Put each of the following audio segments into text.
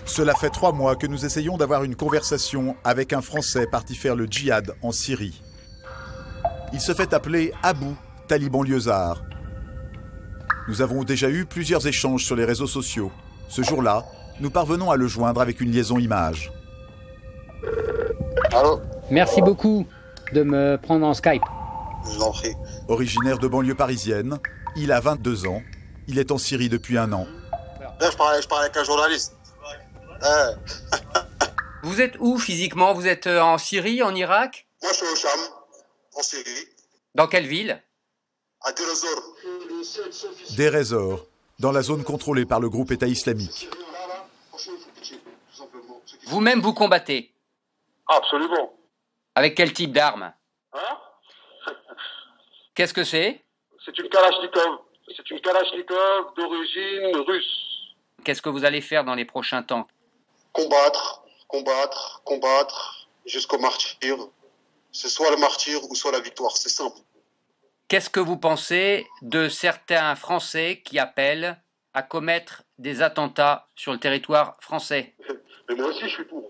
Cela fait 3 mois que nous essayons d'avoir une conversation avec un Français parti faire le djihad en Syrie. Il se fait appeler Abou Taliban Liezard. Nous avons déjà eu plusieurs échanges sur les réseaux sociaux. Ce jour-là, nous parvenons à le joindre avec une liaison image. Allô ? Merci beaucoup de me prendre en Skype. Je vous en prie. Originaire de banlieue parisienne, il a 22 ans. Il est en Syrie depuis 1 an. Là, je parle avec un journaliste. Vous êtes où physiquement? Vous êtes en Syrie, en Irak? Moi, je suis au Cham, en Syrie, Dans quelle ville? à Deir ez-Zor. Deir ez-Zor, dans la zone contrôlée par le groupe État islamique. Vous-même vous combattez? Absolument. Avec quel type d'arme? Hein? Qu'est-ce que c'est? C'est une Kalachnikov. C'est une Kalachnikov d'origine russe. Qu'est-ce que vous allez faire dans les prochains temps? Combattre, combattre, combattre, jusqu'au martyr. C'est soit le martyr ou soit la victoire, c'est simple. Qu'est-ce que vous pensez de certains Français qui appellent à commettre des attentats sur le territoire français? Mais moi aussi, je suis pour.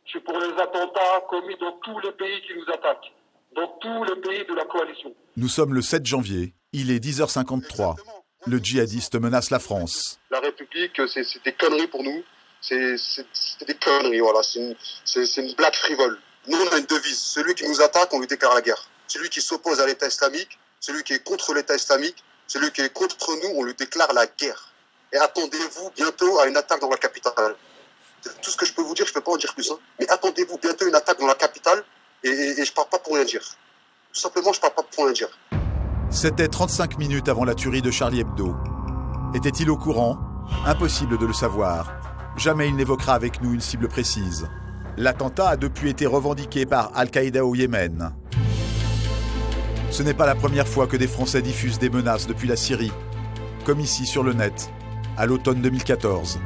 Je suis pour les attentats commis dans tous les pays qui nous attaquent. Dans tous les pays de la coalition. Nous sommes le 7 janvier, il est 10h53. Le djihadiste menace la France. La République, c'est des conneries pour nous. C'est des conneries, voilà. C'est une blague frivole. Nous, on a une devise. Celui qui nous attaque, on lui déclare la guerre. Celui qui s'oppose à l'État islamique, celui qui est contre l'État islamique, celui qui est contre nous, on lui déclare la guerre. Et attendez-vous bientôt à une attaque dans la capitale. C'est tout ce que je peux vous dire, je ne peux pas en dire plus. Hein. Mais attendez-vous bientôt à une attaque dans la capitale et je ne parle pas pour rien dire. Tout simplement, je ne parle pas pour rien dire. C'était 35 minutes avant la tuerie de Charlie Hebdo. Était-il au courant? Impossible de le savoir. Jamais il n'évoquera avec nous une cible précise. L'attentat a depuis été revendiqué par Al-Qaïda au Yémen. Ce n'est pas la première fois que des Français diffusent des menaces depuis la Syrie, comme ici sur le net, à l'automne 2014.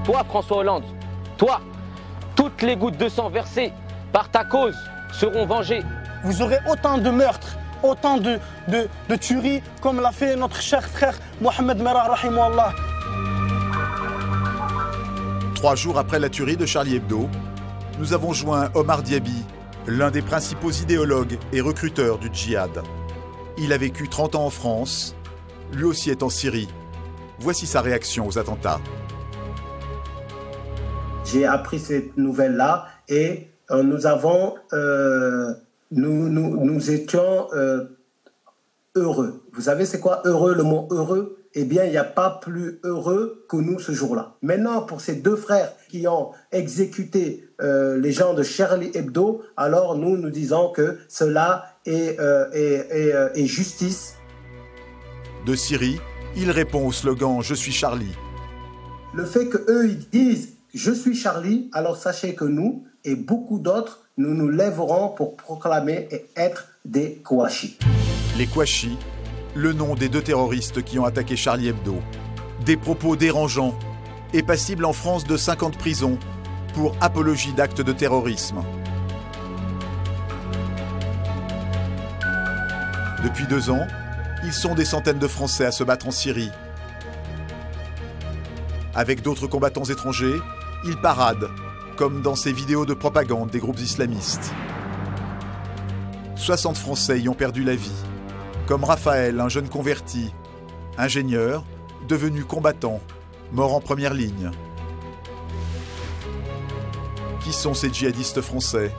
Toi, François Hollande, toi, toutes les gouttes de sang versées par ta cause seront vengées. Vous aurez autant de meurtres, autant de tueries comme l'a fait notre cher frère Mohamed Merah, rahimahullah. 3 jours après la tuerie de Charlie Hebdo, nous avons joint Omar Diaby, l'un des principaux idéologues et recruteurs du djihad. Il a vécu 30 ans en France, lui aussi est en Syrie. Voici sa réaction aux attentats. J'ai appris cette nouvelle-là et nous étions heureux. Vous savez c'est quoi heureux, le mot heureux? Eh bien, il n'y a pas plus heureux que nous ce jour-là. Maintenant, pour ces 2 frères qui ont exécuté les gens de Charlie Hebdo, alors nous disons que cela est justice. De Syrie, il répond au slogan « Je suis Charlie ». Le fait qu'eux ils disent « Je suis Charlie », alors sachez que nous et beaucoup d'autres, nous nous lèverons pour proclamer et être des Kouachi. Les Kouachi, le nom des 2 terroristes qui ont attaqué Charlie Hebdo. Des propos dérangeants et passibles en France de 5 ans de prison pour apologie d'actes de terrorisme. Depuis 2 ans, ils sont des centaines de Français à se battre en Syrie. Avec d'autres combattants étrangers, ils paradent, comme dans ces vidéos de propagande des groupes islamistes. 60 Français y ont perdu la vie, comme Raphaël, un jeune converti, ingénieur, devenu combattant, mort en première ligne. Qui sont ces djihadistes français?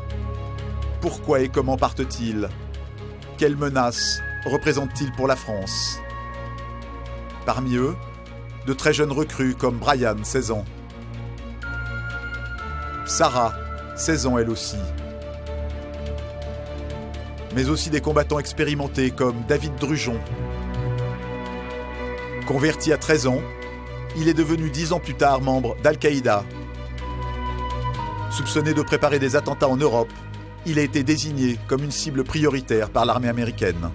Pourquoi et comment partent-ils? Quelles menaces représentent-ils pour la France? Parmi eux, de très jeunes recrues comme Brian, 16 ans. Sarah, 16 ans elle aussi. Mais aussi des combattants expérimentés comme David Drujon. Converti à 13 ans, il est devenu 10 ans plus tard membre d'Al-Qaïda. Soupçonné de préparer des attentats en Europe, il a été désigné comme une cible prioritaire par l'armée américaine.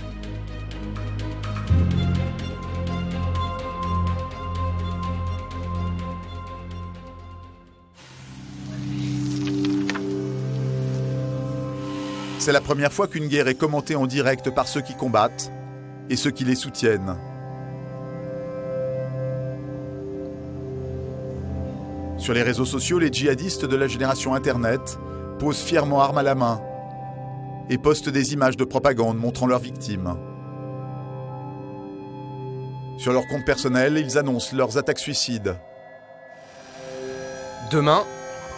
C'est la première fois qu'une guerre est commentée en direct par ceux qui combattent et ceux qui les soutiennent. Sur les réseaux sociaux, les djihadistes de la génération Internet posent fièrement armes à la main et postent des images de propagande montrant leurs victimes. Sur leur compte personnel, ils annoncent leurs attaques suicides. Demain,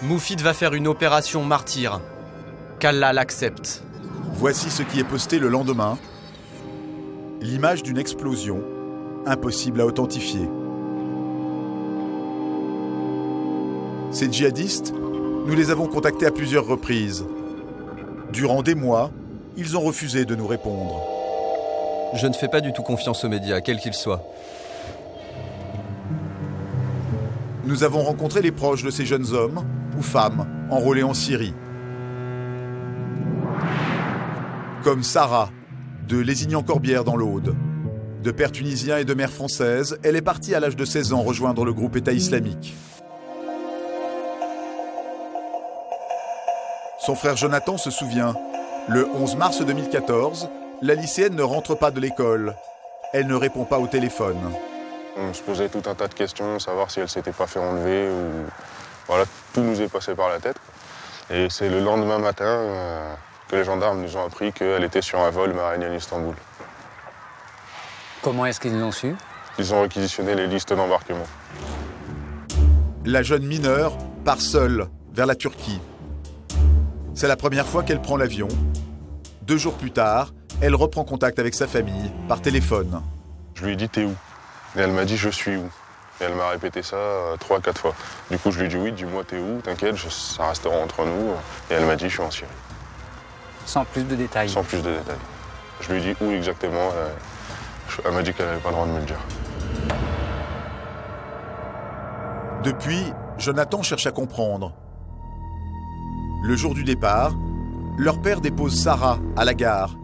Moufid va faire une opération martyre. Qu'Allah l'accepte. Voici ce qui est posté le lendemain. L'image d'une explosion, impossible à authentifier. Ces djihadistes, nous les avons contactés à plusieurs reprises. Durant des mois, ils ont refusé de nous répondre. Je ne fais pas du tout confiance aux médias, quels qu'ils soient. Nous avons rencontré les proches de ces jeunes hommes ou femmes enrôlés en Syrie. Comme Sarah, de Lézignan-Corbière dans l'Aude. De père tunisien et de mère française, elle est partie à l'âge de 16 ans rejoindre le groupe État islamique. Son frère Jonathan se souvient, le 11 mars 2014, la lycéenne ne rentre pas de l'école. Elle ne répond pas au téléphone. On se posait tout un tas de questions, savoir si elle s'était pas fait enlever ou... Voilà, tout nous est passé par la tête. Et c'est le lendemain matin que les gendarmes nous ont appris qu'elle était sur un vol Marignan-Istanbul. Comment est-ce qu'ils l'ont su? Ils ont réquisitionné les listes d'embarquement. La jeune mineure part seule vers la Turquie. C'est la première fois qu'elle prend l'avion. 2 jours plus tard, elle reprend contact avec sa famille par téléphone. Je lui ai dit « T'es où ?» Et elle m'a dit « Je suis où ?» Et elle m'a répété ça 3-4 fois. Du coup, je lui ai dit « Oui, dis-moi t'es où, t'inquiète, ça restera entre nous. » Et elle m'a dit « Je suis en Syrie. » Sans plus de détails. Sans plus de détails. Je lui ai dit où exactement. Elle m'a dit qu'elle n'avait pas le droit de me le dire. Depuis, Jonathan cherche à comprendre. Le jour du départ, leur père dépose Sarah à la gare,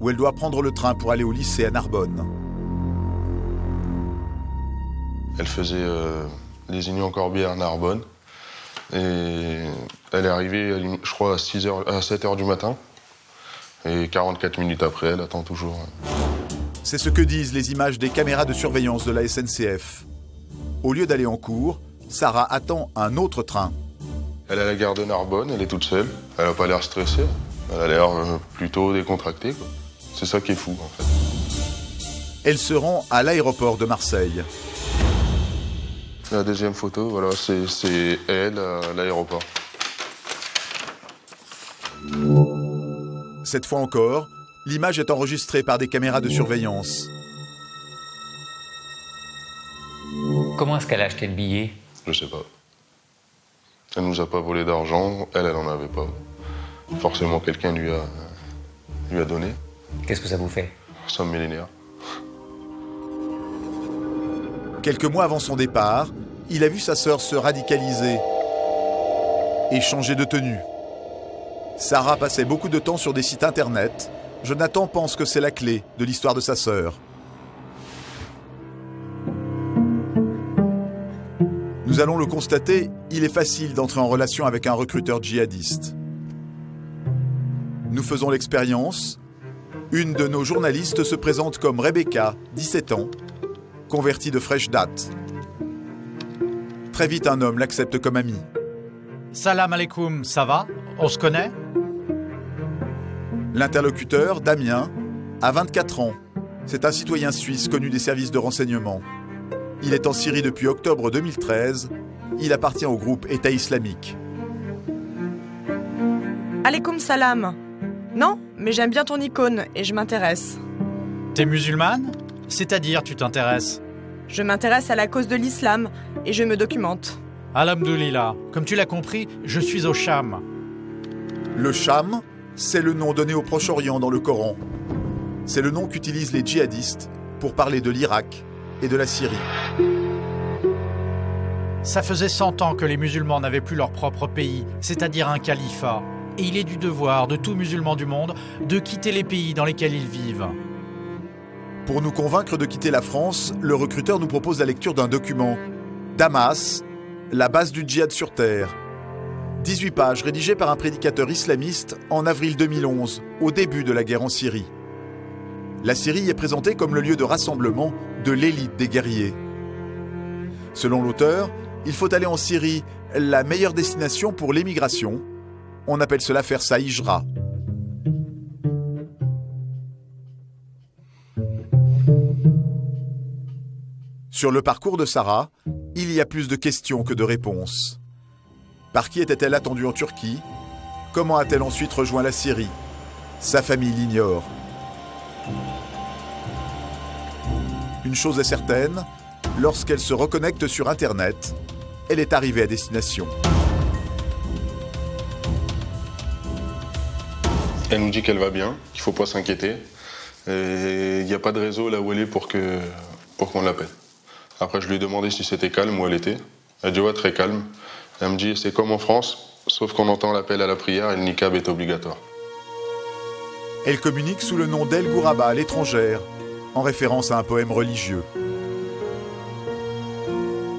où elle doit prendre le train pour aller au lycée à Narbonne. Elle faisait Lézignan-Corbière à Narbonne. Et elle est arrivée, je crois, à 7h du matin. Et 44 minutes après, elle attend toujours. C'est ce que disent les images des caméras de surveillance de la SNCF. Au lieu d'aller en cours, Sarah attend un autre train. Elle est à la gare de Narbonne, elle est toute seule. Elle n'a pas l'air stressée. Elle a l'air plutôt décontractée, quoi. C'est ça qui est fou, en fait. Elle se rend à l'aéroport de Marseille. La deuxième photo, voilà, c'est elle à l'aéroport. Cette fois encore, l'image est enregistrée par des caméras de surveillance. Comment est-ce qu'elle a acheté le billet? Je sais pas. Elle nous a pas volé d'argent, elle en avait pas. Forcément, quelqu'un lui a donné. Qu'est-ce que ça vous fait? Ça me met les nerfs. Quelques mois avant son départ, il a vu sa sœur se radicaliser et changer de tenue. Sarah passait beaucoup de temps sur des sites internet. Jonathan pense que c'est la clé de l'histoire de sa sœur. Nous allons le constater, il est facile d'entrer en relation avec un recruteur djihadiste. Nous faisons l'expérience. Une de nos journalistes se présente comme Rebecca, 17 ans, convertie de fraîche date. Très vite, un homme l'accepte comme ami. Salam alaikum, ça va? On se connaît? L'interlocuteur, Damien, a 24 ans. C'est un citoyen suisse connu des services de renseignement. Il est en Syrie depuis octobre 2013. Il appartient au groupe État islamique. Alaikum salam. Non, mais j'aime bien ton icône et je m'intéresse. T'es musulmane? C'est-à-dire tu t'intéresses? Je m'intéresse à la cause de l'islam et je me documente. Alhamdoulilah. Comme tu l'as compris, je suis au Cham. Le Cham, c'est le nom donné au Proche-Orient dans le Coran. C'est le nom qu'utilisent les djihadistes pour parler de l'Irak et de la Syrie. Ça faisait 100 ans que les musulmans n'avaient plus leur propre pays, c'est-à-dire un califat. Et il est du devoir de tout musulman du monde de quitter les pays dans lesquels ils vivent. Pour nous convaincre de quitter la France, le recruteur nous propose la lecture d'un document. Damas, la base du djihad sur terre. 18 pages rédigées par un prédicateur islamiste en avril 2011, au début de la guerre en Syrie. La Syrie est présentée comme le lieu de rassemblement de l'élite des guerriers. Selon l'auteur, Il faut aller en Syrie, la meilleure destination pour l'émigration. On appelle cela faire sa hijra. Sur le parcours de Sarah, il y a plus de questions que de réponses. Par qui était-elle attendue en Turquie? Comment a-t-elle ensuite rejoint la Syrie? Sa famille l'ignore. Une chose est certaine, lorsqu'elle se reconnecte sur Internet, elle est arrivée à destination. Elle nous dit qu'elle va bien, qu'il ne faut pas s'inquiéter. Et il n'y a pas de réseau là où elle est pour qu'on l'appelle. Après, je lui ai demandé si c'était calme où elle était. Elle dit ouais, très calme. Elle me dit c'est comme en France, sauf qu'on entend l'appel à la prière et le niqab est obligatoire. Elle communique sous le nom d'El Gouraba, l'étrangère, en référence à un poème religieux.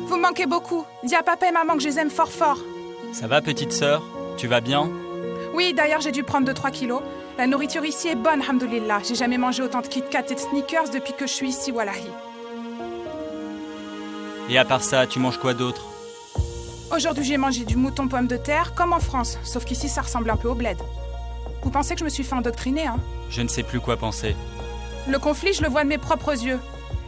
Vous manquez beaucoup. Dis à papa et maman que je les aime fort fort. Ça va, petite sœur? Tu vas bien? Oui, d'ailleurs, j'ai dû prendre 2-3 kilos. La nourriture ici est bonne, hamdoulillah. J'ai jamais mangé autant de Kit Kat et de sneakers depuis que je suis ici, wallahi. Et à part ça, tu manges quoi d'autre? Aujourd'hui, j'ai mangé du mouton pomme de terre, comme en France, sauf qu'ici, ça ressemble un peu au bled. Vous pensez que je me suis fait endoctriner, hein? Je ne sais plus quoi penser. Le conflit, je le vois de mes propres yeux.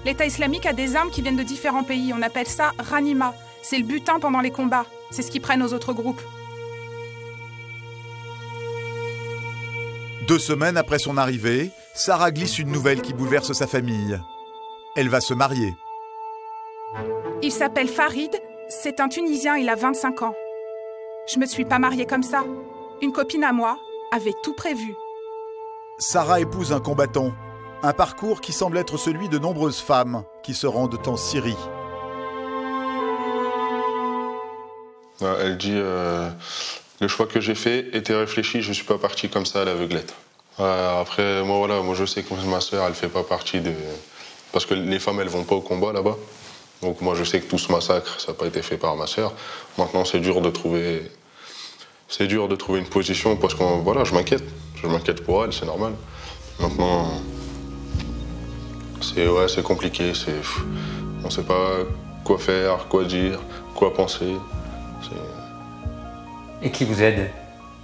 L'État islamique a des armes qui viennent de différents pays. On appelle ça ranima. C'est le butin pendant les combats. C'est ce qu'ils prennent aux autres groupes. 2 semaines après son arrivée, Sarah glisse une nouvelle qui bouleverse sa famille. Elle va se marier. Il s'appelle Farid. C'est un Tunisien, il a 25 ans. Je me suis pas mariée comme ça. Une copine à moi avait tout prévu. Sarah épouse un combattant. Un parcours qui semble être celui de nombreuses femmes qui se rendent en Syrie. Elle dit le choix que j'ai fait était réfléchi, je ne suis pas parti comme ça à l'aveuglette. Après, moi je sais que ma soeur, elle fait pas partie de... Parce que les femmes, elles vont pas au combat là-bas. Donc moi, je sais que tout ce massacre, ça n'a pas été fait par ma soeur. Maintenant, c'est dur de trouver une position parce que voilà, je m'inquiète pour elle, c'est normal. Maintenant, c'est compliqué, on ne sait pas quoi faire, quoi dire, quoi penser. Et qui vous aide?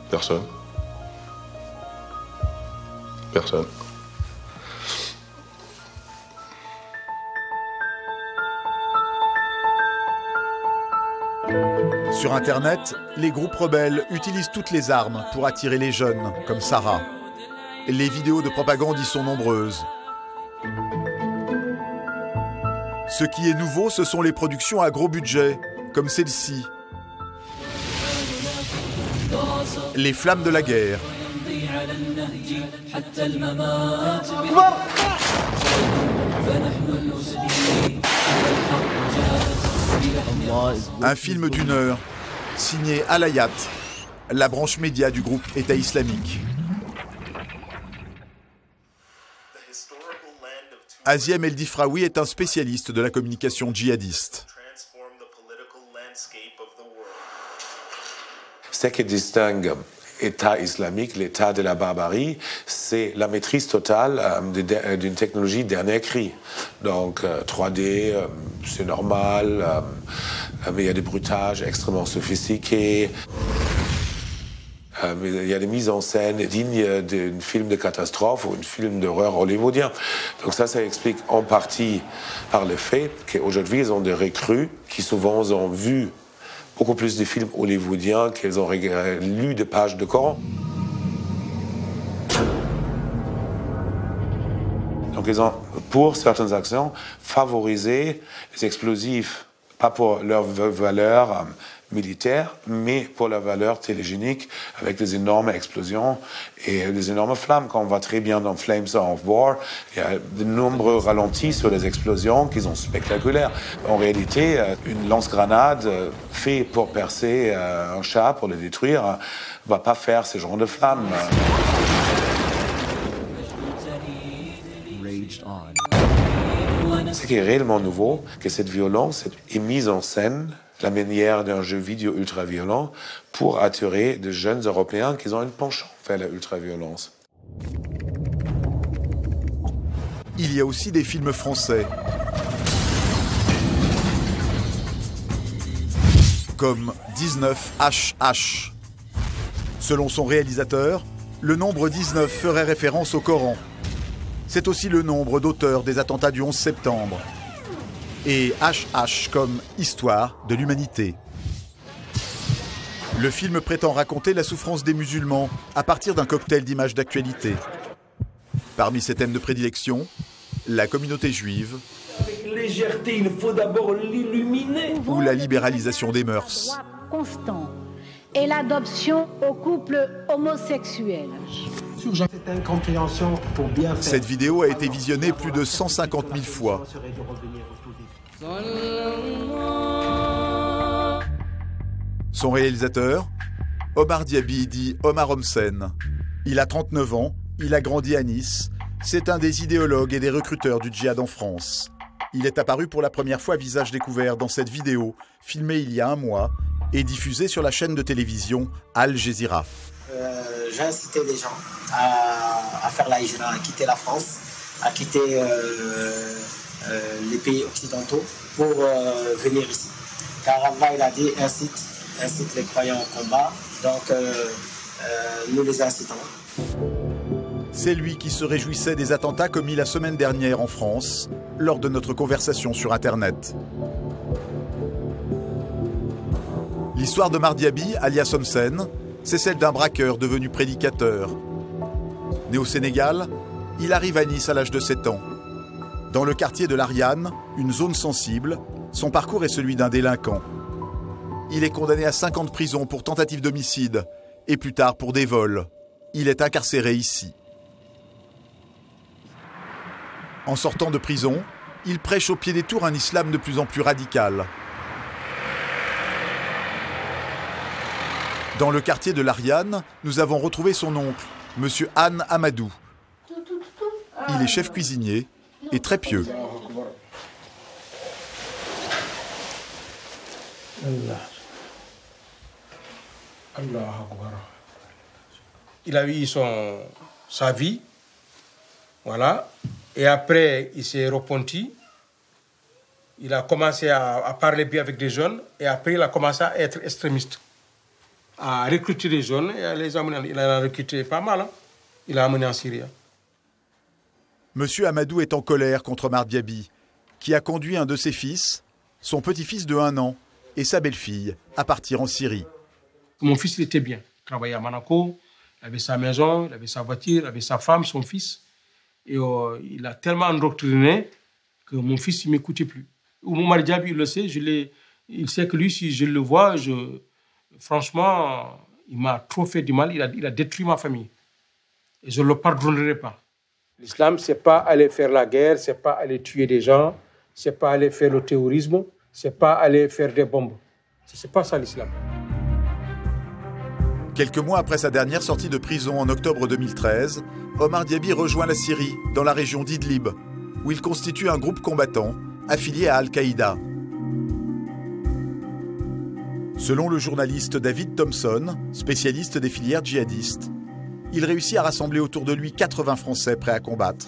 Personne. Personne. Sur Internet, les groupes rebelles utilisent toutes les armes pour attirer les jeunes, comme Sarah. Les vidéos de propagande y sont nombreuses. Ce qui est nouveau, ce sont les productions à gros budget, comme celle-ci. Les flammes de la guerre. Un film d'1 heure, signé Al-Hayat, la branche média du groupe État islamique. Aziem El-Difraoui est un spécialiste de la communication djihadiste. Ce qui distingue l'État islamique, l'État de la barbarie, c'est la maîtrise totale d'une technologie dernier cri. Donc 3D, c'est normal, mais il y a des bruitages extrêmement sophistiqués. Il y a des mises en scène dignes d'un film de catastrophe ou d'un film d'horreur hollywoodien. Donc ça explique en partie par le fait qu'aujourd'hui, ils ont des recrues qui souvent ont vu beaucoup plus de films hollywoodiens qu'ils ont lu des pages de Coran. Donc ils ont, pour certaines actions, favorisé les explosifs, pas pour leur valeur militaire, mais pour la valeur télégénique, avec des énormes explosions et des énormes flammes. Quand on voit très bien dans Flames of War, il y a de nombreux ralentis sur les explosions qui sont spectaculaires. En réalité, une lance-grenade faite pour percer un chat, pour le détruire, ne va pas faire ce genre de flammes. Ce qui est réellement nouveau, c'est que cette violence est mise en scène la manière d'un jeu vidéo ultra-violent pour attirer de jeunes Européens qui ont un penchant vers la ultra-violence. Il y a aussi des films français. comme 19HH. Selon son réalisateur, le nombre 19 ferait référence au Coran. C'est aussi le nombre d'auteurs des attentats du 11 septembre. Et HH comme histoire de l'humanité. Le film prétend raconter la souffrance des musulmans à partir d'un cocktail d'images d'actualité. Parmi ses thèmes de prédilection, la communauté juive, avec légèreté, il faut d'abord l'illuminer. Ou la libéralisation des mœurs. Constant et l'adoption aux couples homosexuels. Cette incompréhension pour bien faire. Cette vidéo a été visionnée plus de 150 000 fois. Son réalisateur, Omar Diaby, dit Omar Homsen. Il a 39 ans, il a grandi à Nice. C'est un des idéologues et des recruteurs du djihad en France. Il est apparu pour la première fois visage découvert dans cette vidéo, filmée il y a un mois et diffusée sur la chaîne de télévision Al Jazeera. J'ai incité les gens à faire la hijra, à quitter la France, à quitter les pays occidentaux pour venir ici. Car Allah il a dit incite les croyants au combat, donc nous les incitons. C'est lui qui se réjouissait des attentats commis la semaine dernière en France, lors de notre conversation sur Internet. L'histoire de Omar Diaby, alias Homsen, c'est celle d'un braqueur devenu prédicateur. Né au Sénégal, il arrive à Nice à l'âge de 7 ans. Dans le quartier de l'Ariane, une zone sensible, son parcours est celui d'un délinquant. Il est condamné à 5 ans de prison pour tentative d'homicide et plus tard pour des vols. Il est incarcéré ici. En sortant de prison, il prêche au pied des tours un islam de plus en plus radical. Dans le quartier de l'Ariane, nous avons retrouvé son oncle, Monsieur Anne Amadou. Il est chef cuisinier et très pieux. Il a eu sa vie, voilà, et après il s'est repenti. Il a commencé à parler bien avec des jeunes, et après il a commencé à être extrémiste, à recruter des jeunes, et à les amener. Il en a recruté pas mal, hein. Il a amené en Syrie. Monsieur Amadou est en colère contre Omar Diaby, qui a conduit un de ses fils, son petit-fils de 1 an, et sa belle-fille, à partir en Syrie. Mon fils, il était bien. Il travaillait à Monaco, il avait sa maison, il avait sa voiture, il avait sa femme, son fils. Et il a tellement endoctriné que mon fils, il ne m'écoutait plus. Omar Diaby, il le sait, il sait que lui, si je le vois, franchement, il m'a trop fait du mal, il a détruit ma famille. Et je ne le pardonnerai pas. L'islam, ce n'est pas aller faire la guerre, ce n'est pas aller tuer des gens, ce n'est pas aller faire le terrorisme, ce n'est pas aller faire des bombes. Ce n'est pas ça l'islam. Quelques mois après sa dernière sortie de prison en octobre 2013, Omar Diaby rejoint la Syrie, dans la région d'Idlib, où il constitue un groupe combattant affilié à Al-Qaïda. Selon le journaliste David Thompson, spécialiste des filières djihadistes, il réussit à rassembler autour de lui 80 Français prêts à combattre.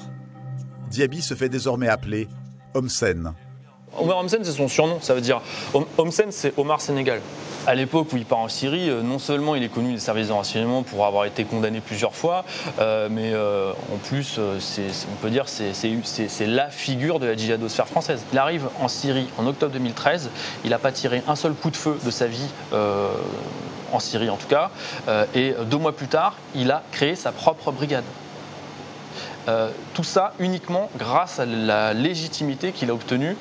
Diaby se fait désormais appeler Homsen. Omar Homsen, c'est son surnom, ça veut dire Homsen, c'est Omar Sénégal. À l'époque où il part en Syrie, non seulement il est connu des services de renseignement pour avoir été condamné plusieurs fois, mais en plus, on peut dire c'est la figure de la djihadosphère française. Il arrive en Syrie en octobre 2013, il n'a pas tiré un seul coup de feu de sa vie, en Syrie en tout cas, et 2 mois plus tard, il a créé sa propre brigade. Tout ça uniquement grâce à la légitimité qu'il a obtenue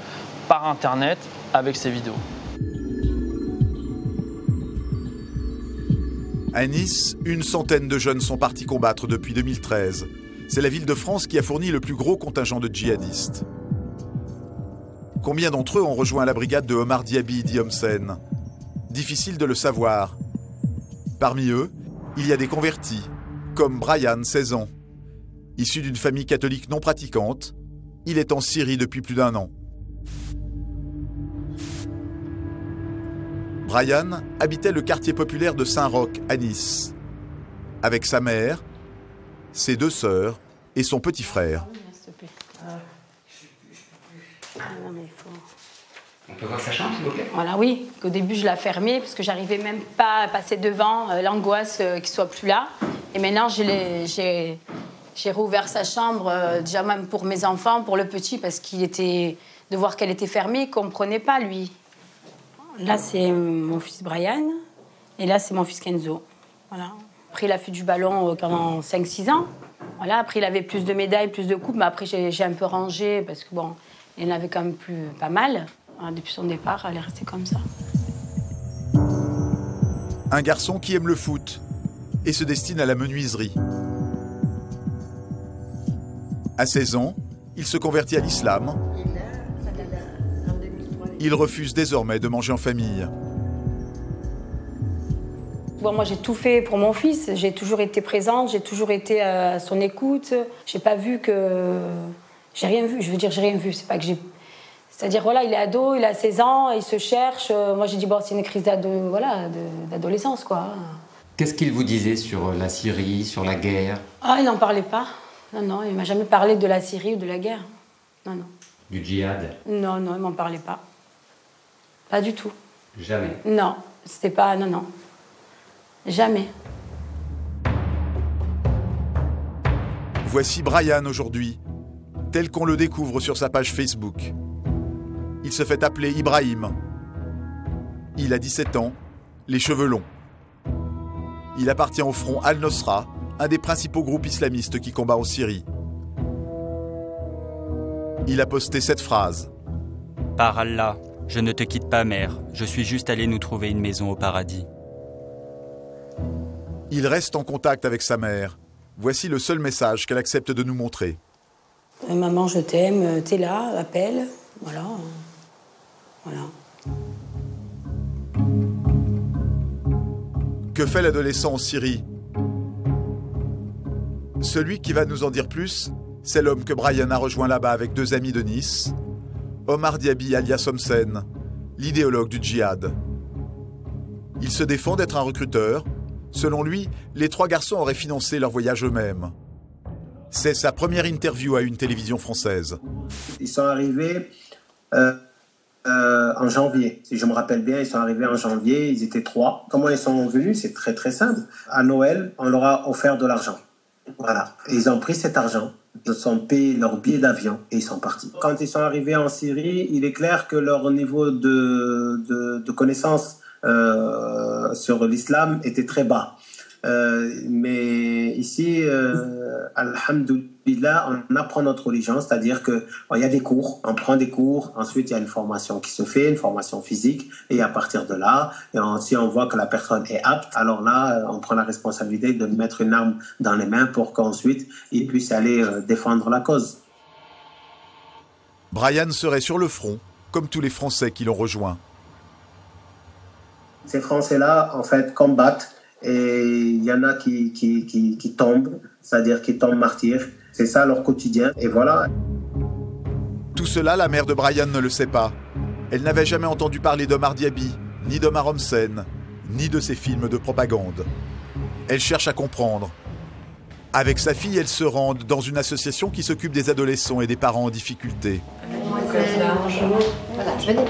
par Internet avec ses vidéos. À Nice, une centaine de jeunes sont partis combattre depuis 2013. C'est la ville de France qui a fourni le plus gros contingent de djihadistes. Combien d'entre eux ont rejoint la brigade de Omar Diaby, dit Homsen? Difficile de le savoir. Parmi eux, il y a des convertis, comme Brian, 16 ans. Issu d'une famille catholique non pratiquante, il est en Syrie depuis plus d'1 an. Brian habitait le quartier populaire de Saint-Roch à Nice, avec sa mère, ses 2 sœurs et son petit frère. On peut voir sa chambre, s'il vous plaît? Voilà, oui. Au début, je la fermais parce que j'arrivais même pas à passer devant l'angoisse qu'il soit plus là. Et maintenant, j'ai rouvert sa chambre, déjà même pour mes enfants, pour le petit, parce qu'il était... De voir qu'elle était fermée, il comprenait pas, lui. Là, c'est mon fils Brian. Et là, c'est mon fils Kenzo. Voilà. Après, il a fait du ballon pendant 5-6 ans. Voilà. Après, il avait plus de médailles, plus de coupes. Mais après, j'ai un peu rangé parce que, bon, il en avait quand même pas mal. Depuis son départ, elle est restée comme ça. Un garçon qui aime le foot et se destine à la menuiserie. À 16 ans, il se convertit à l'islam. Il refuse désormais de manger en famille. Bon, moi, j'ai tout fait pour mon fils. J'ai toujours été présente, j'ai toujours été à son écoute. J'ai pas vu que... J'ai rien vu, je veux dire, j'ai rien vu. C'est pas que j'ai... C'est-à-dire, voilà, il est ado, il a 16 ans, il se cherche. Moi, j'ai dit, bon, c'est une crise d'adolescence, quoi. Qu'est-ce qu'il vous disait sur la Syrie, sur la guerre? Ah, il n'en parlait pas. Non, non, il m'a jamais parlé de la Syrie ou de la guerre. Non, non. Du djihad? Non, non, il m'en parlait pas. Pas du tout. Jamais? Non, c'était pas... Non, non. Jamais. Voici Brian aujourd'hui, tel qu'on le découvre sur sa page Facebook. Il se fait appeler Ibrahim. Il a 17 ans, les cheveux longs. Il appartient au front Al-Nosra, un des principaux groupes islamistes qui combat en Syrie. Il a posté cette phrase. Par Allah, je ne te quitte pas, mère. Je suis juste allé nous trouver une maison au paradis. Il reste en contact avec sa mère. Voici le seul message qu'elle accepte de nous montrer. Maman, je t'aime, t'es là, appelle. Voilà. Voilà. Que fait l'adolescent en Syrie? Celui qui va nous en dire plus, c'est l'homme que Brian a rejoint là-bas avec 2 amis de Nice, Omar Diaby alias Homsen, l'idéologue du djihad. Il se défend d'être un recruteur. Selon lui, les 3 garçons auraient financé leur voyage eux-mêmes. C'est sa première interview à une télévision française. Ils sont arrivés en janvier. Si je me rappelle bien, ils sont arrivés en janvier, ils étaient 3. Comment ils sont venus? C'est très très simple. À Noël, on leur a offert de l'argent. Voilà. Et ils ont pris cet argent. Ils ont payé leur billet d'avion et ils sont partis. Quand ils sont arrivés en Syrie, il est clair que leur niveau de connaissance sur l'islam était très bas. Mais ici, alhamdoulilah, on apprend notre religion, c'est-à-dire que il y a des cours, on prend des cours, ensuite il y a une formation qui se fait, une formation physique, et à partir de là, si on voit que la personne est apte, alors là, on prend la responsabilité de mettre une arme dans les mains pour qu'ensuite il puisse aller défendre la cause. Brian serait sur le front, comme tous les Français qui l'ont rejoint. Ces Français-là, en fait, combattent. Et il y en a qui tombent, c'est-à-dire qui tombent martyrs. C'est ça leur quotidien. Et voilà. Tout cela, la mère de Brian ne le sait pas. Elle n'avait jamais entendu parler d'Omar Diaby, ni d'Omar Homsen, ni de ses films de propagande. Elle cherche à comprendre. Avec sa fille, elle se rend dans une association qui s'occupe des adolescents et des parents en difficulté. Voilà, venez.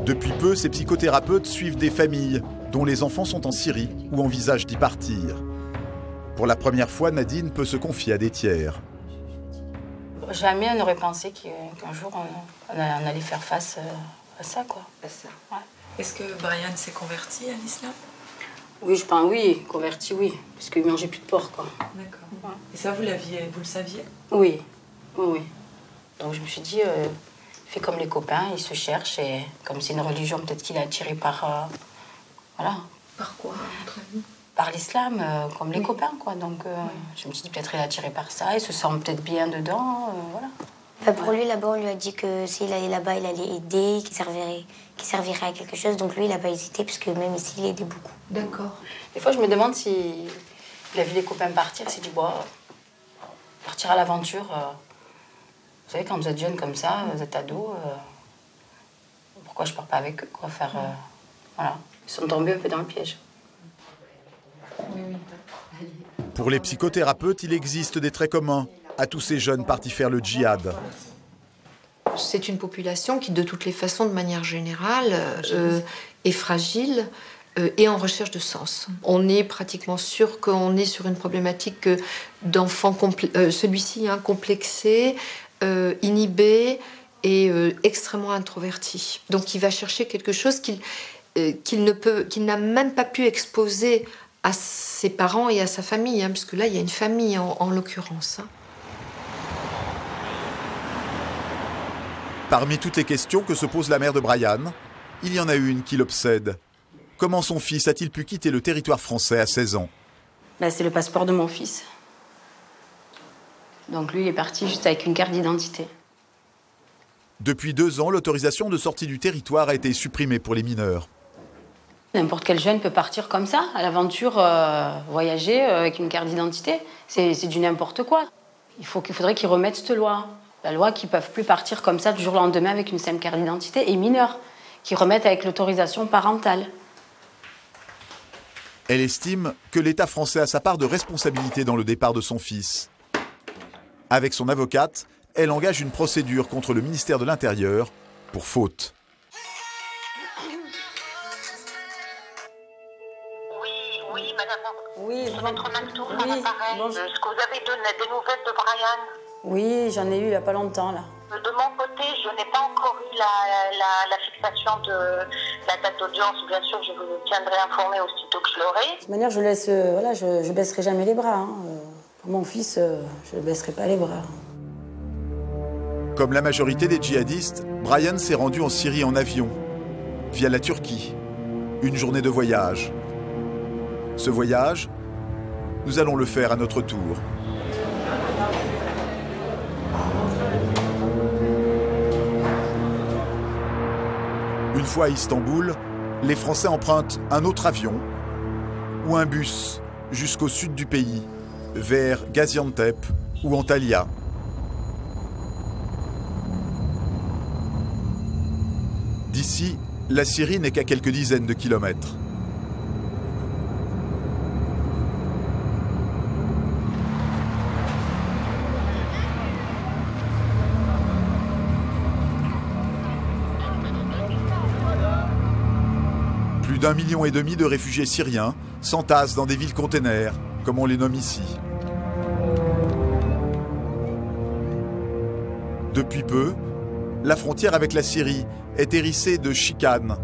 Depuis peu, ces psychothérapeutes suivent des familles dont les enfants sont en Syrie ou envisagent d'y partir. Pour la première fois, Nadine peut se confier à des tiers. Jamais on n'aurait pensé qu'un jour on allait faire face à ça, quoi. À ça. Ouais. Est-ce que Brian s'est converti à l'islam? Oui, je pense, oui, converti, oui. Parce qu'il ne mangeait plus de porc, quoi. D'accord. Ouais. Et ça, vous le saviez? Oui, oui, oui. Donc je me suis dit, fait comme les copains, il se cherche, et comme c'est une religion, peut-être qu'il est attiré par... voilà. Par quoi, à votre avis? Par l'islam, comme les copains, quoi. Donc je me suis dit, peut-être il est attiré par ça, il se sent peut-être bien dedans, voilà. Pour lui, là-bas, on lui a dit que s'il allait là-bas, il allait aider, qu'il servirait à quelque chose. Donc lui, il n'a pas hésité, parce que même ici, il aidait beaucoup. D'accord. Des fois, je me demande s'il a vu les copains partir, il s'est dit, bon, partir à l'aventure... Vous savez, quand vous êtes jeune comme ça, vous êtes ado, pourquoi je pars pas avec eux, quoi, faire... voilà. Ils sont tombés un peu dans le piège. Pour les psychothérapeutes, il existe des traits communs à tous ces jeunes partis faire le djihad. C'est une population qui, de toutes les façons, de manière générale, est fragile et en recherche de sens. On est pratiquement sûr qu'on est sur une problématique d'enfant, celui-ci complexé, inhibé et extrêmement introverti. Donc il va chercher quelque chose qu'il n'a même pas pu exposer à ses parents et à sa famille, parce que là, il y a une famille en l'occurrence. Parmi toutes les questions que se pose la mère de Brian, il y en a une qui l'obsède. Comment son fils a-t-il pu quitter le territoire français à 16 ans? C'est le passeport de mon fils. Donc lui, il est parti juste avec une carte d'identité. Depuis 2 ans, l'autorisation de sortie du territoire a été supprimée pour les mineurs. N'importe quel jeune peut partir comme ça, à l'aventure, voyager avec une carte d'identité. C'est du n'importe quoi. Il faudrait qu'ils remettent cette loi. La loi qu'ils ne peuvent plus partir comme ça du jour au lendemain avec une simple carte d'identité et mineurs, qu'ils remettent avec l'autorisation parentale. Elle estime que l'État français a sa part de responsabilité dans le départ de son fils. Avec son avocate, elle engage une procédure contre le ministère de l'Intérieur pour faute. Oui, madame. Oui, Maître Maktoum, à l'appareil. Est-ce que vous avez des nouvelles de Brian? Oui, j'en ai eu il n'y a pas longtemps, là. De mon côté, je n'ai pas encore eu la fixation de la date d'audience. Bien sûr, je vous tiendrai informé aussitôt que je l'aurai. De toute manière, je baisserai jamais les bras. Pour mon fils, je ne baisserai pas les bras. Comme la majorité des djihadistes, Brian s'est rendu en Syrie en avion, via la Turquie. Une journée de voyage. Ce voyage, nous allons le faire à notre tour. Une fois à Istanbul, les Français empruntent un autre avion ou un bus jusqu'au sud du pays, vers Gaziantep ou Antalya. D'ici, la Syrie n'est qu'à quelques dizaines de kilomètres. Plus d'1,5 million de réfugiés syriens s'entassent dans des villes containers, comme on les nomme ici. Depuis peu, la frontière avec la Syrie est hérissée de chicanes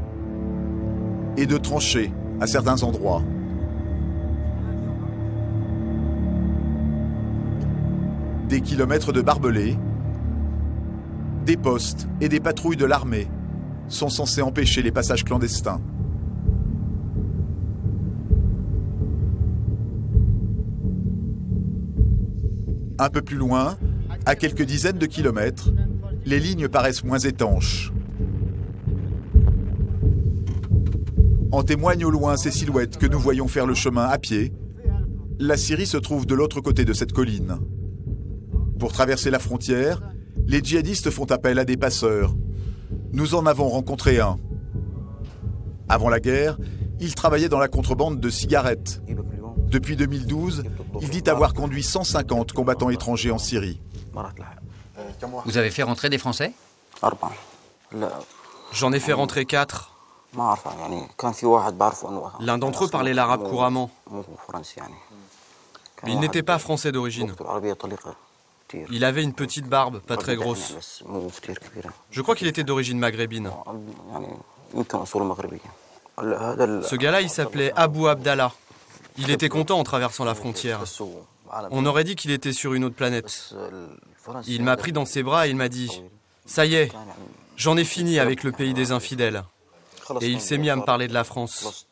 et de tranchées à certains endroits. Des kilomètres de barbelés, des postes et des patrouilles de l'armée sont censés empêcher les passages clandestins. Un peu plus loin, à quelques dizaines de kilomètres, les lignes paraissent moins étanches. En témoignent au loin ces silhouettes que nous voyons faire le chemin à pied. La Syrie se trouve de l'autre côté de cette colline. Pour traverser la frontière, les djihadistes font appel à des passeurs. Nous en avons rencontré un. Avant la guerre, il travaillait dans la contrebande de cigarettes. Depuis 2012, il dit avoir conduit 150 combattants étrangers en Syrie. Vous avez fait rentrer des Français? J'en ai fait rentrer 4. L'un d'entre eux parlait l'arabe couramment. Mais il n'était pas français d'origine. Il avait une petite barbe, pas très grosse. Je crois qu'il était d'origine maghrébine. Ce gars-là, il s'appelait Abou Abdallah. Il était content en traversant la frontière. On aurait dit qu'il était sur une autre planète. Il m'a pris dans ses bras et il m'a dit « Ça y est, j'en ai fini avec le pays des infidèles. » Et il s'est mis à me parler de la France.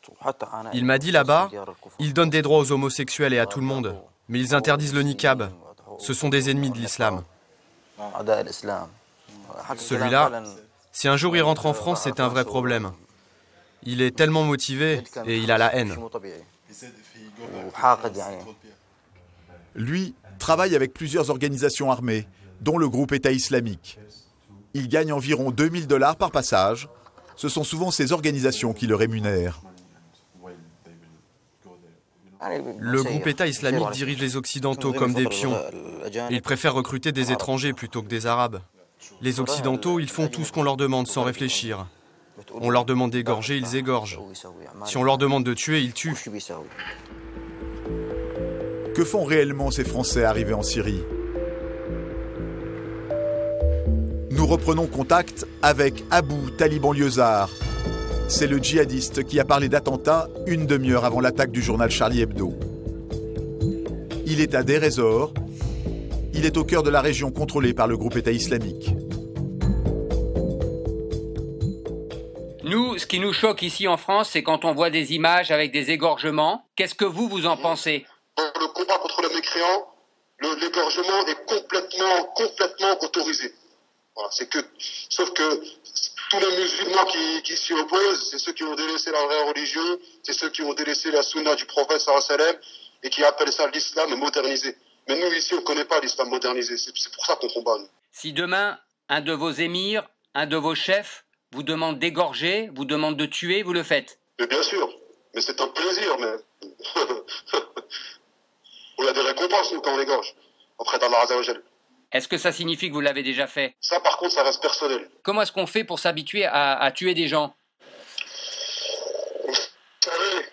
Il m'a dit là-bas, ils donnent des droits aux homosexuels et à tout le monde, mais ils interdisent le niqab. Ce sont des ennemis de l'islam. Celui-là, si un jour il rentre en France, c'est un vrai problème. Il est tellement motivé et il a la haine. Lui travaille avec plusieurs organisations armées, dont le groupe État islamique. Il gagne environ 2000 $ par passage. Ce sont souvent ces organisations qui le rémunèrent. Le groupe État islamique dirige les Occidentaux comme des pions. Il préfère recruter des étrangers plutôt que des Arabes. Les Occidentaux, ils font tout ce qu'on leur demande sans réfléchir. On leur demande d'égorger, ils égorgent. Si on leur demande de tuer, ils tuent. Que font réellement ces Français arrivés en Syrie? Nous reprenons contact avec Abou Taliban Liezar. C'est le djihadiste qui a parlé d'attentat une demi-heure avant l'attaque du journal Charlie Hebdo. Il est à Deir ez-Zor. Il est au cœur de la région contrôlée par le groupe État islamique. Nous, ce qui nous choque ici en France, c'est quand on voit des images avec des égorgements. Qu'est-ce que vous en pensez? Dans le combat contre les mécréants, l'égorgement est complètement autorisé. Voilà, sauf que tous les musulmans qui s'y opposent, c'est ceux qui ont délaissé la vraie religion, c'est ceux qui ont délaissé la sunna du prophète sallallahu alayhi wa sallam et qui appellent ça l'islam modernisé. Mais nous ici, on ne connaît pas l'islam modernisé. C'est pour ça qu'on combat. Nous. Si demain, un de vos émirs, un de vos chefs vous demande d'égorger, vous demande de tuer, vous le faites? Mais bien sûr, mais c'est un plaisir, mais on a des récompenses nous quand on égorge auprès d'Allah Azza wa Jal. Est-ce que ça signifie que vous l'avez déjà fait? Ça, par contre, ça reste personnel. Comment est-ce qu'on fait pour s'habituer à tuer des gens? Vous savez,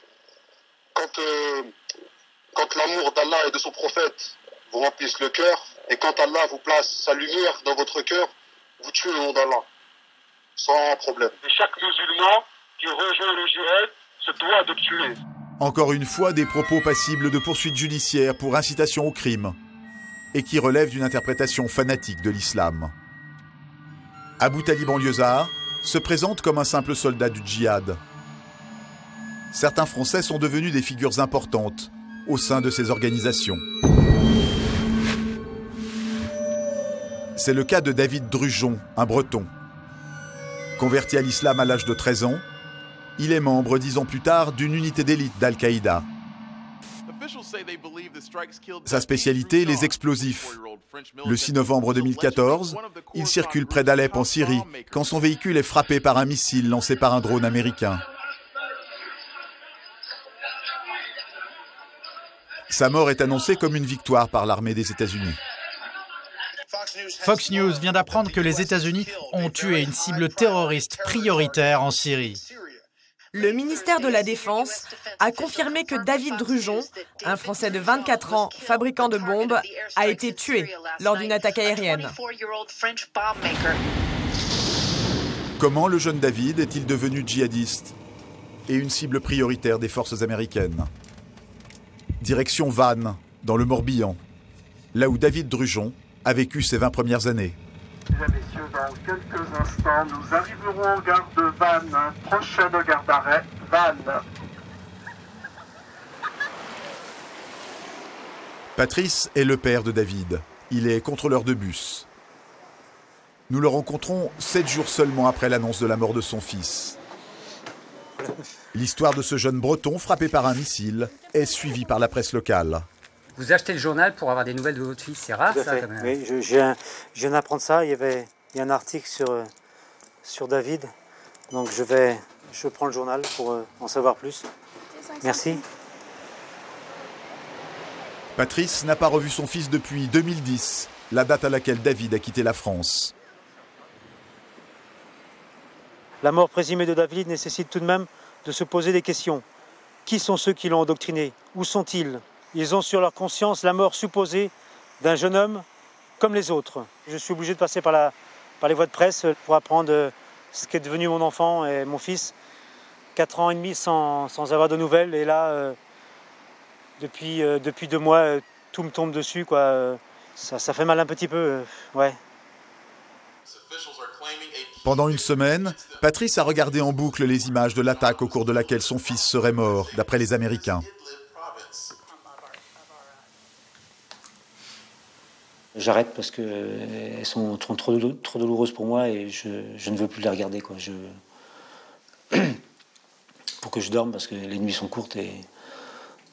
quand l'amour d'Allah et de son prophète vous remplissent le cœur, et quand Allah vous place sa lumière dans votre cœur, vous tuez au nom d'Allah, sans problème. Et chaque musulman qui rejoint le djihad se doit de tuer. Encore une fois, des propos passibles de poursuites judiciaires pour incitation au crime et qui relèvent d'une interprétation fanatique de l'islam. Abou Taliban Liezar se présente comme un simple soldat du djihad. Certains Français sont devenus des figures importantes au sein de ces organisations. C'est le cas de David Drujon, un Breton. Converti à l'islam à l'âge de 13 ans, il est membre 10 ans plus tard d'une unité d'élite d'Al-Qaïda. Sa spécialité, les explosifs. Le 6 novembre 2014, il circule près d'Alep en Syrie quand son véhicule est frappé par un missile lancé par un drone américain. Sa mort est annoncée comme une victoire par l'armée des États-Unis. Fox News vient d'apprendre que les États-Unis ont tué une cible terroriste prioritaire en Syrie. Le ministère de la Défense a confirmé que David Drujon, un Français de 24 ans, fabricant de bombes, a été tué lors d'une attaque aérienne. Comment le jeune David est-il devenu djihadiste et une cible prioritaire des forces américaines? Direction Vannes, dans le Morbihan, là où David Drujon a vécu ses 20 premières années. Mesdames et messieurs, dans quelques instants, nous arriverons en gare de Vannes, prochaine gare d'arrêt, Vannes. Patrice est le père de David. Il est contrôleur de bus. Nous le rencontrons 7 jours seulement après l'annonce de la mort de son fils. L'histoire de ce jeune Breton frappé par un missile est suivie par la presse locale. Vous achetez le journal pour avoir des nouvelles de votre fils, c'est rare ça quand même. Oui, je viens d'apprendre ça, il y a un article sur David, donc je prends le journal pour en savoir plus. Merci. Patrice n'a pas revu son fils depuis 2010, la date à laquelle David a quitté la France. La mort présumée de David nécessite tout de même de se poser des questions. Qui sont ceux qui l'ont endoctriné? Où sont-ils? Ils ont sur leur conscience la mort supposée d'un jeune homme comme les autres. Je suis obligé de passer par les voies de presse pour apprendre ce qu'est devenu mon enfant et mon fils. 4 ans et demi sans avoir de nouvelles. Et là, depuis 2 mois, tout me tombe dessus, quoi. Ça fait mal un petit peu, ouais. Pendant une semaine, Patrice a regardé en boucle les images de l'attaque au cours de laquelle son fils serait mort, d'après les Américains. J'arrête parce qu'elles sont trop douloureuses pour moi et je ne veux plus les regarder, quoi. Pour que je dorme parce que les nuits sont courtes et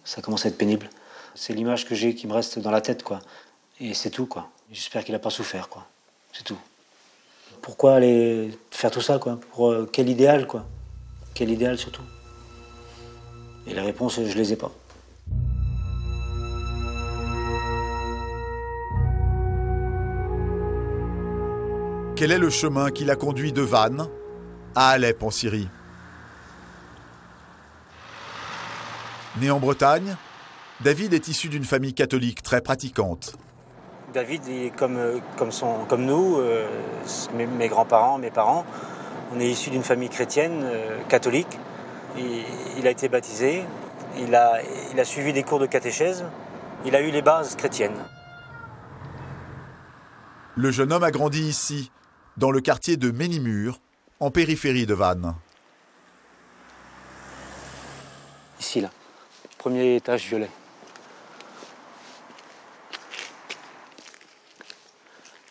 ça commence à être pénible. C'est l'image que j'ai qui me reste dans la tête, quoi. Et c'est tout, quoi. J'espère qu'il n'a pas souffert, quoi. C'est tout. Pourquoi aller faire tout ça, quoi? Pour quel idéal, quoi? Quel idéal, surtout? Et les réponses, je les ai pas. Quel est le chemin qui l'a conduit de Vannes à Alep en Syrie? Né en Bretagne, David est issu d'une famille catholique très pratiquante. David est comme nous, mes grands-parents, mes parents. On est issus d'une famille chrétienne, catholique. Il a été baptisé, il a suivi des cours de catéchèse, il a eu les bases chrétiennes. Le jeune homme a grandi ici, dans le quartier de Ménimur, en périphérie de Vannes. Ici, là. Premier étage violet.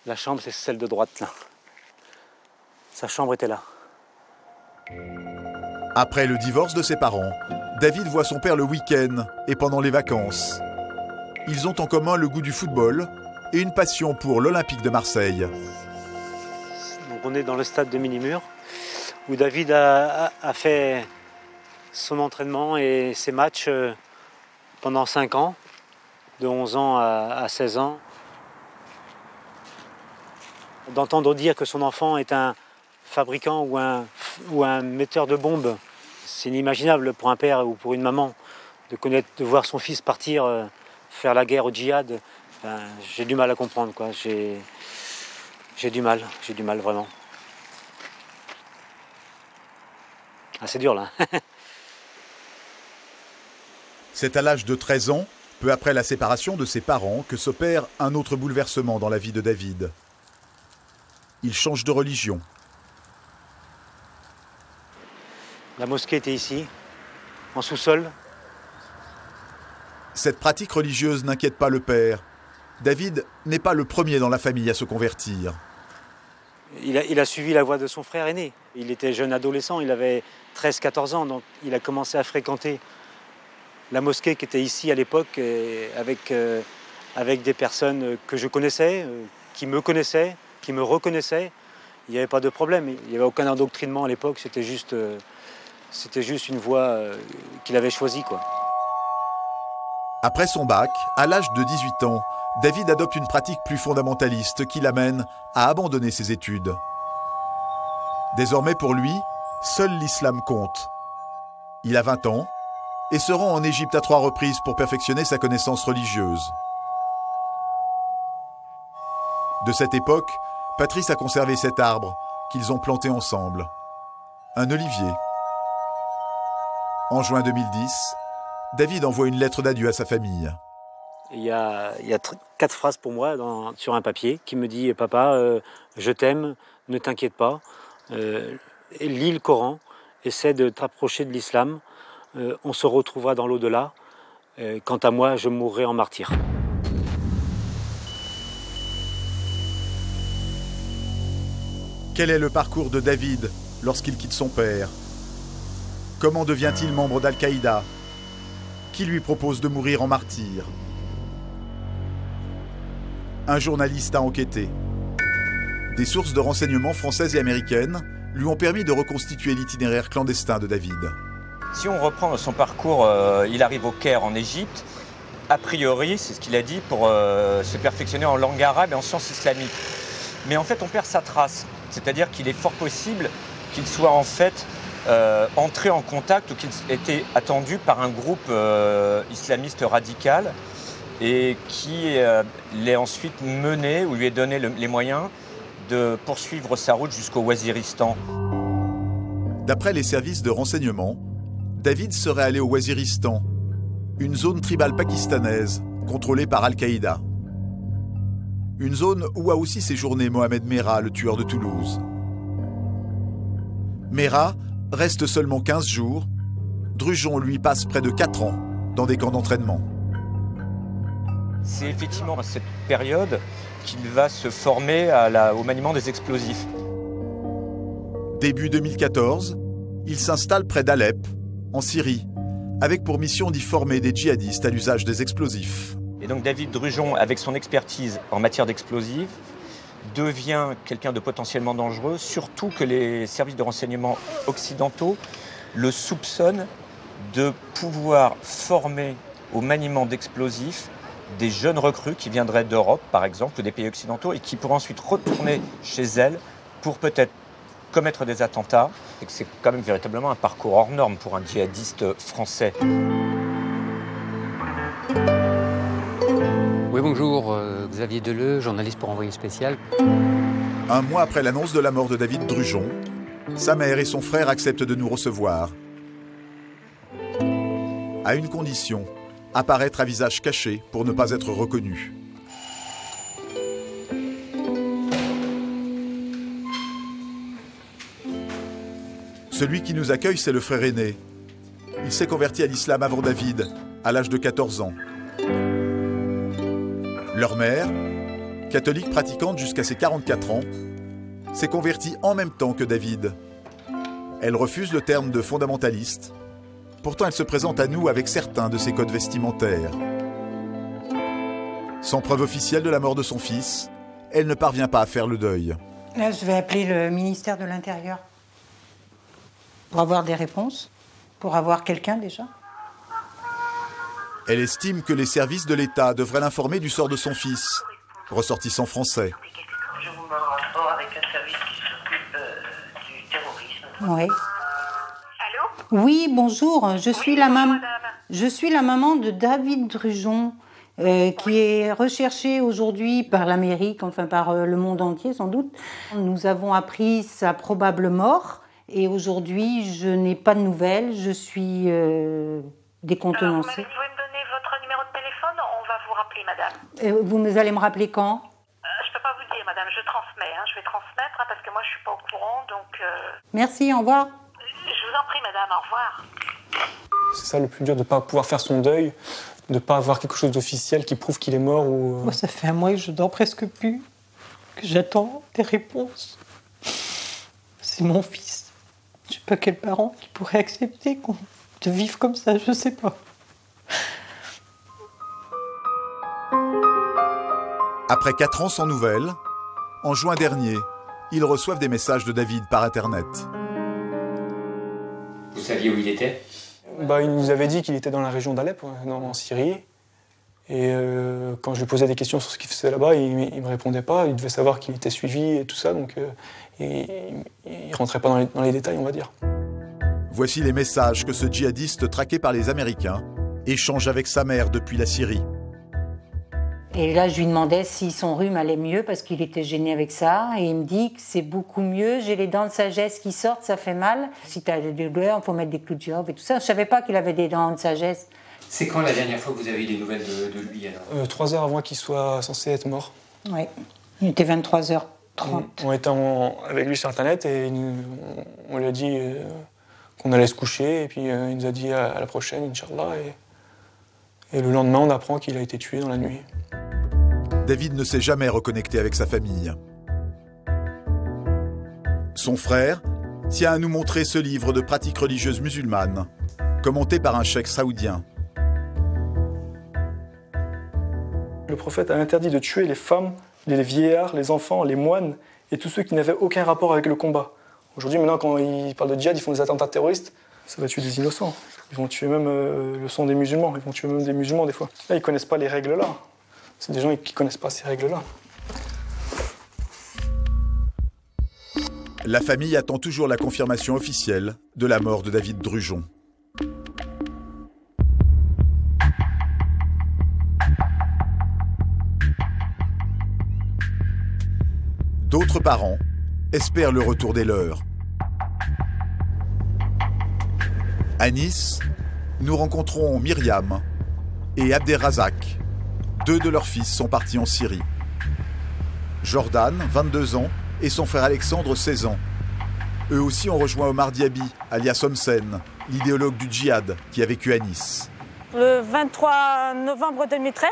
La chambre, c'est celle de droite, là. Sa chambre était là. Après le divorce de ses parents, David voit son père le week-end et pendant les vacances. Ils ont en commun le goût du football et une passion pour l'Olympique de Marseille. Donc on est dans le stade de Ménimur, où David a fait son entraînement et ses matchs pendant 5 ans, de 11 ans à 16 ans. D'entendre dire que son enfant est un fabricant ou un metteur de bombes, c'est inimaginable pour un père ou pour une maman de voir son fils partir faire la guerre au djihad. Ben, j'ai du mal à comprendre, quoi. J'ai du mal vraiment. Ah, c'est dur là. C'est à l'âge de 13 ans, peu après la séparation de ses parents, que s'opère un autre bouleversement dans la vie de David. Il change de religion. La mosquée était ici, en sous-sol. Cette pratique religieuse n'inquiète pas le père. David n'est pas le premier dans la famille à se convertir. Il a suivi la voie de son frère aîné. Il était jeune adolescent, il avait 13-14 ans, donc il a commencé à fréquenter la mosquée qui était ici à l'époque, avec des personnes que je connaissais, qui me connaissaient, qui me reconnaissaient. Il n'y avait pas de problème, il n'y avait aucun endoctrinement à l'époque, c'était juste une voie qu'il avait choisie, quoi. Après son bac, à l'âge de 18 ans, David adopte une pratique plus fondamentaliste qui l'amène à abandonner ses études. Désormais pour lui, seul l'islam compte. Il a 20 ans et se rend en Égypte à 3 reprises pour perfectionner sa connaissance religieuse. De cette époque, Patrice a conservé cet arbre qu'ils ont planté ensemble. Un olivier. En juin 2010, David envoie une lettre d'adieu à sa famille. Il y a 4 phrases pour moi sur un papier qui me dit « Papa, je t'aime, ne t'inquiète pas, lis le Coran, essaie de t'approcher de l'islam, on se retrouvera dans l'au-delà, quant à moi, je mourrai en martyr. » Quel est le parcours de David lorsqu'il quitte son père? Comment devient-il membre d'Al-Qaïda? Qui lui propose de mourir en martyr? Un journaliste a enquêté. Des sources de renseignement françaises et américaines lui ont permis de reconstituer l'itinéraire clandestin de David. Si on reprend son parcours, il arrive au Caire en Égypte. A priori, c'est ce qu'il a dit, pour se perfectionner en langue arabe et en sciences islamiques. Mais en fait, on perd sa trace. C'est-à-dire qu'il est fort possible qu'il soit en fait entré en contact ou qu'il était attendu par un groupe islamiste radical et qui l'ait ensuite mené ou lui ait donné les moyens de poursuivre sa route jusqu'au Waziristan. D'après les services de renseignement, David serait allé au Waziristan, une zone tribale pakistanaise contrôlée par Al-Qaïda. Une zone où a aussi séjourné Mohamed Merah, le tueur de Toulouse. Merah reste seulement 15 jours. Drujon, lui, passe près de 4 ans dans des camps d'entraînement. C'est effectivement à cette période qu'il va se former au maniement des explosifs. Début 2014, il s'installe près d'Alep, en Syrie, avec pour mission d'y former des djihadistes à l'usage des explosifs. Et donc David Drujon, avec son expertise en matière d'explosifs, devient quelqu'un de potentiellement dangereux, surtout que les services de renseignement occidentaux le soupçonnent de pouvoir former au maniement d'explosifs des jeunes recrues qui viendraient d'Europe, par exemple, ou des pays occidentaux, et qui pourraient ensuite retourner chez elles pour peut-être commettre des attentats, et que c'est quand même véritablement un parcours hors norme pour un djihadiste français. Oui, bonjour, Xavier Deleu, journaliste pour Envoyé spécial. Un mois après l'annonce de la mort de David Drujon, sa mère et son frère acceptent de nous recevoir. À une condition, apparaître à visage caché pour ne pas être reconnu. Celui qui nous accueille, c'est le frère aîné. Il s'est converti à l'islam avant David, à l'âge de 14 ans. Leur mère, catholique pratiquante jusqu'à ses 44 ans, s'est convertie en même temps que David. Elle refuse le terme de fondamentaliste. Pourtant, elle se présente à nous avec certains de ses codes vestimentaires. Sans preuve officielle de la mort de son fils, elle ne parvient pas à faire le deuil. Là, je vais appeler le ministère de l'Intérieur pour avoir des réponses, pour avoir quelqu'un déjà. Elle estime que les services de l'État devraient l'informer du sort de son fils, ressortissant français. Je vous mets en rapport avec un service qui s'occupe du terrorisme. Oui. Oui, bonjour, je suis la maman de David Drujon, qui est recherché aujourd'hui par l'Amérique, enfin par le monde entier sans doute. Nous avons appris sa probable mort et aujourd'hui je n'ai pas de nouvelles, je suis décontenancée. Vous pouvez me donner votre numéro de téléphone, on va vous rappeler, madame. Vous allez me rappeler quand ? Je ne peux pas vous dire, madame, je transmets, je vais transmettre parce que moi je ne suis pas au courant, donc... Merci, au revoir. Je vous en prie, madame, au revoir. C'est ça le plus dur, de ne pas pouvoir faire son deuil, de ne pas avoir quelque chose d'officiel qui prouve qu'il est mort ou... Moi, ça fait un mois que je dors presque plus, que j'attends des réponses. C'est mon fils. Je ne sais pas quel parent qui pourrait accepter de vivre comme ça, je ne sais pas. Après 4 ans sans nouvelles, en juin dernier, ils reçoivent des messages de David par Internet. Vous saviez où il était ? Il nous avait dit qu'il était dans la région d'Alep, en Syrie. Et quand je lui posais des questions sur ce qu'il faisait là-bas, il ne me répondait pas. Il devait savoir qu'il était suivi et tout ça, donc il ne rentrait pas dans les détails, on va dire. Voici les messages que ce djihadiste traqué par les Américains échange avec sa mère depuis la Syrie. Et là, je lui demandais si son rhume allait mieux parce qu'il était gêné avec ça. Et il me dit que c'est beaucoup mieux. J'ai les dents de sagesse qui sortent, ça fait mal. Si tu as des douleurs, il faut mettre des clous de girofle et tout ça. Je ne savais pas qu'il avait des dents de sagesse. C'est quand la dernière fois que vous avez eu des nouvelles de lui alors ? 3 heures avant qu'il soit censé être mort. Oui, il était 23h30. On était avec lui sur Internet et on lui a dit qu'on allait se coucher. Et puis il nous a dit à la prochaine, Inch'Allah. Et le lendemain, on apprend qu'il a été tué dans la nuit. David ne s'est jamais reconnecté avec sa famille. Son frère tient à nous montrer ce livre de pratiques religieuses musulmanes, commenté par un cheikh saoudien. Le prophète a interdit de tuer les femmes, les vieillards, les enfants, les moines et tous ceux qui n'avaient aucun rapport avec le combat. Aujourd'hui, maintenant, quand ils parlent de djihad, ils font des attentats terroristes, ça va tuer des innocents. Ils vont tuer même le sang des musulmans, ils vont tuer même des musulmans des fois. Là, ils ne connaissent pas les règles-là. C'est des gens qui ne connaissent pas ces règles-là. La famille attend toujours la confirmation officielle de la mort de David Drujon. D'autres parents espèrent le retour des leurs. À Nice, nous rencontrons Myriam et Abderrazak. 2 de leurs fils sont partis en Syrie. Jordan, 22 ans, et son frère Alexandre, 16 ans. Eux aussi ont rejoint Omar Diaby, alias Homsen, l'idéologue du djihad qui a vécu à Nice. Le 23 novembre 2013,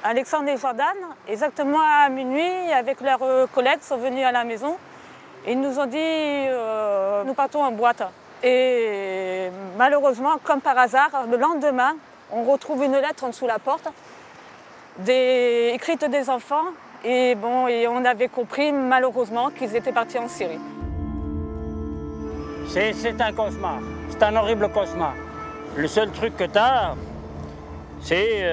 Alexandre et Jordan, exactement à minuit, avec leurs collègues, sont venus à la maison. Ils nous ont dit nous partons en boîte. Et malheureusement, comme par hasard, le lendemain, on retrouve une lettre en dessous de la porte, écrite des enfants. Et on avait compris malheureusement qu'ils étaient partis en Syrie. C'est un cauchemar, c'est un horrible cauchemar. Le seul truc que tu as, c'est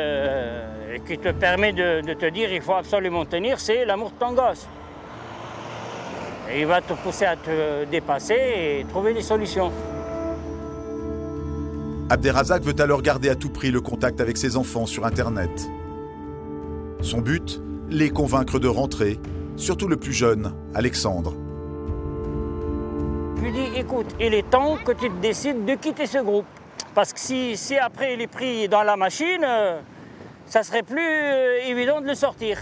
qui te permet de te dire il faut absolument tenir, c'est l'amour de ton gosse. Il va te pousser à te dépasser et trouver des solutions. Abderrazak veut alors garder à tout prix le contact avec ses enfants sur Internet. Son but, les convaincre de rentrer, surtout le plus jeune, Alexandre. Je lui dis, écoute, il est temps que tu te décides de quitter ce groupe. Parce que si après il est pris dans la machine, ça serait plus évident de le sortir.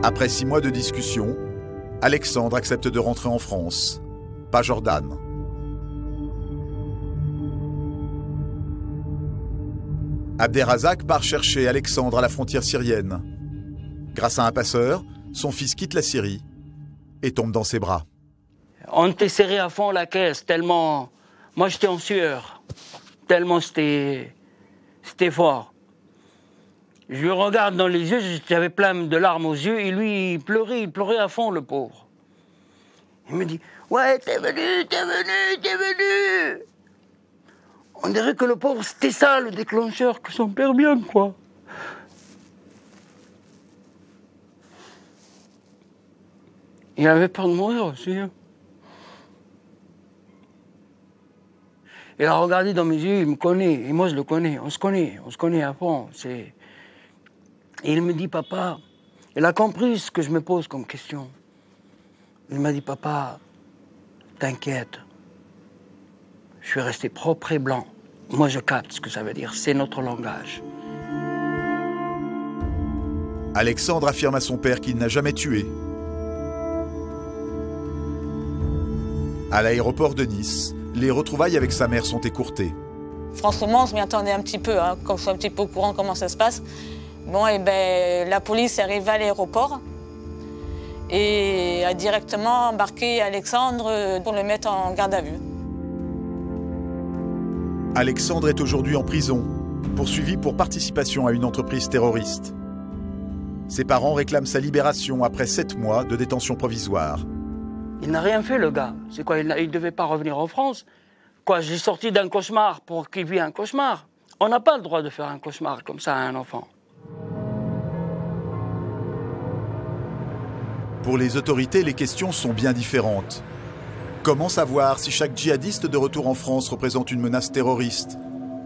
Après 6 mois de discussion, Alexandre accepte de rentrer en France, pas Jordan. Abderrazak part chercher Alexandre à la frontière syrienne. Grâce à un passeur, son fils quitte la Syrie et tombe dans ses bras. On était serré à fond la caisse, tellement... Moi, j'étais en sueur, tellement c'était fort. Je le regarde dans les yeux, j'avais plein de larmes aux yeux, et lui, il pleurait à fond, le pauvre. Il me dit, ouais, t'es venu. On dirait que le pauvre, c'était ça, le déclencheur, que son père bien, quoi. Il avait peur de mourir aussi. Il a regardé dans mes yeux, il me connaît, et moi je le connais, on se connaît à fond. Et il me dit, papa, il a compris ce que je me pose comme question. Il m'a dit, papa, t'inquiète, je suis resté propre et blanc. Moi je capte ce que ça veut dire, c'est notre langage. Alexandre affirme à son père qu'il n'a jamais tué. À l'aéroport de Nice, les retrouvailles avec sa mère sont écourtées. Franchement, je m'y attendais un petit peu, comme je suis un petit peu au courant comment ça se passe. Bon, et ben, la police est arrivée à l'aéroport et a directement embarqué Alexandre pour le mettre en garde à vue. Alexandre est aujourd'hui en prison, poursuivi pour participation à une entreprise terroriste. Ses parents réclament sa libération après 7 mois de détention provisoire. Il n'a rien fait, le gars. C'est quoi, il ne devait pas revenir en France? Quoi, j'ai sorti d'un cauchemar pour qu'il vive un cauchemar? On n'a pas le droit de faire un cauchemar comme ça à un enfant. Pour les autorités, les questions sont bien différentes. Comment savoir si chaque djihadiste de retour en France représente une menace terroriste?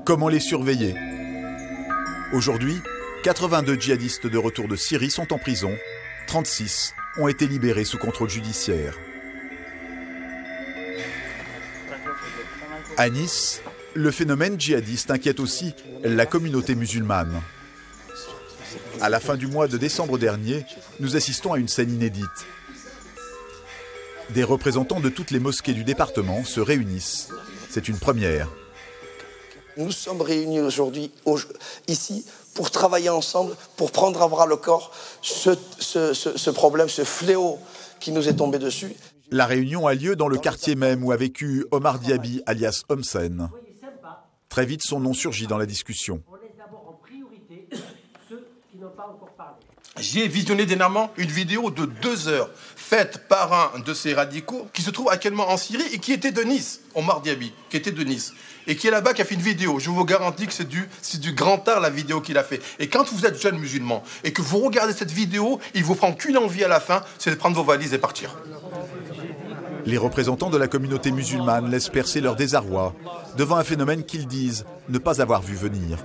Comment les surveiller? Aujourd'hui, 82 djihadistes de retour de Syrie sont en prison, 36 ont été libérés sous contrôle judiciaire. À Nice, le phénomène djihadiste inquiète aussi la communauté musulmane. À la fin du mois de décembre dernier, nous assistons à une scène inédite. Des représentants de toutes les mosquées du département se réunissent. C'est une première. Nous sommes réunis aujourd'hui, ici, pour travailler ensemble, pour prendre à bras le corps ce problème, ce fléau qui nous est tombé dessus. La réunion a lieu dans le quartier même où a vécu Omar Diaby, alias Homsen. Très vite, son nom surgit dans la discussion. J'ai visionné dernièrement une vidéo de 2 heures faite par un de ces radicaux qui se trouve actuellement en Syrie et qui était de Nice, Omar Diaby, qui était de Nice. Et qui est là-bas, qui a fait une vidéo. Je vous garantis que c'est du grand art, la vidéo qu'il a fait. Et quand vous êtes jeune musulman et que vous regardez cette vidéo, il vous prend qu'une envie à la fin, c'est de prendre vos valises et partir. Les représentants de la communauté musulmane laissent percer leur désarroi devant un phénomène qu'ils disent ne pas avoir vu venir.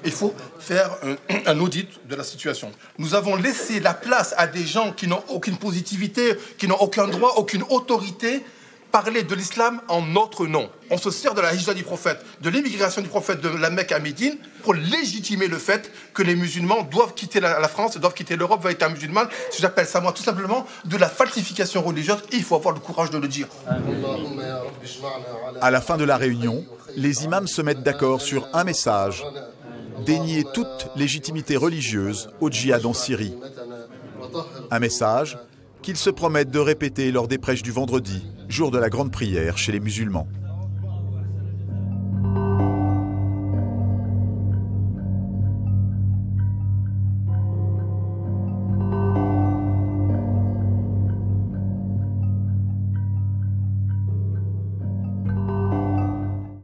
Il faut faire un audit de la situation. Nous avons laissé la place à des gens qui n'ont aucune positivité, qui n'ont aucun droit, aucune autorité, parler de l'islam en notre nom. On se sert de la hijra du prophète, de l'immigration du prophète de la Mecque à Médine pour légitimer le fait que les musulmans doivent quitter la France, doivent quitter l'Europe, veulent être musulmans. Si j'appelle ça, moi, tout simplement, de la falsification religieuse, et il faut avoir le courage de le dire. À la fin de la réunion, les imams se mettent d'accord sur un message: dénier toute légitimité religieuse au djihad en Syrie. Un message qu'ils se promettent de répéter lors des prêches du vendredi, jour de la grande prière chez les musulmans.